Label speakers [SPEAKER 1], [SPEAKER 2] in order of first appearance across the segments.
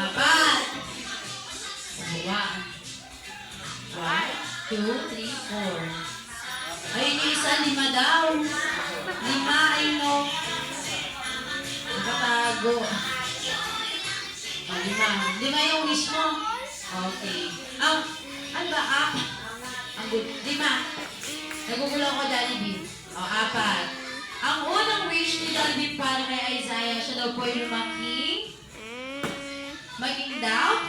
[SPEAKER 1] Apat. One. 1, 2, 3, 4. Ayun yung isa, 5 daw. 5, ay no. Nakatago. 5. 5 yung wish mo. Okay. Ano ba? Ang good. 5. Nagugulo ko, Jollibee. 4. Ang unang wish ni Jollibee para kay Isaiah, siya daw po ay lumaki. Maging daw?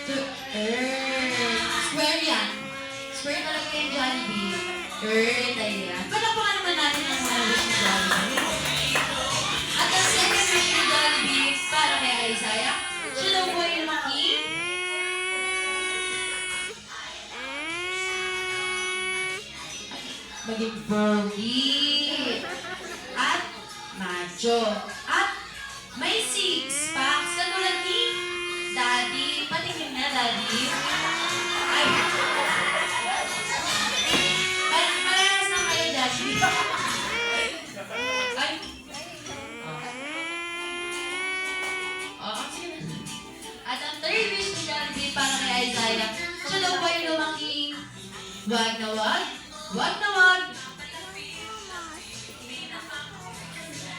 [SPEAKER 1] To Earth. Square yan. Square talaga yung Jollibee. Earth, ayan. Palapakan naman natin ang mga wish ni Jollibee. At ang second wish ni Jollibee para kay Isaiah, siya daw po ay lumaki. Maging pogi. At macho. At may six-packs. Katulad ni Daddy. Patingin na, Daddy. Ay. Parehas na kayo, Daddy. Ay. Sige na. At ang third wish ni Jollibee para kay Isaiah, siya daw ba yung lumaking wag na wag? Wag na wag!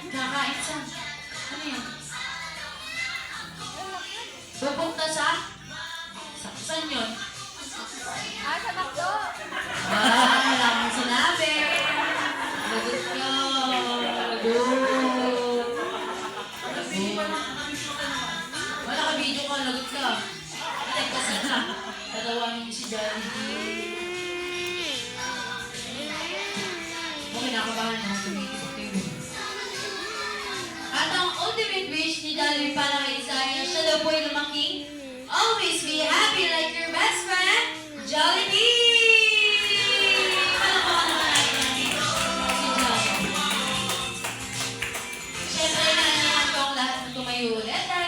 [SPEAKER 1] Kakain sa... Ano yan? Pupunta sa... Saan yun?
[SPEAKER 2] Sa Macdo.
[SPEAKER 1] Wala akong sinabi. Lagot ka. Lagot. Wala ka video ka. Lagot ka. Ay, kasi na. Tatawangin niyo si Jollibee. Kinakabahan ako tumitik. At ang ultimate wish ni Jollibee para kay Isaiah, siya daw po ay lumaking always be happy like your best friend, Jollibee.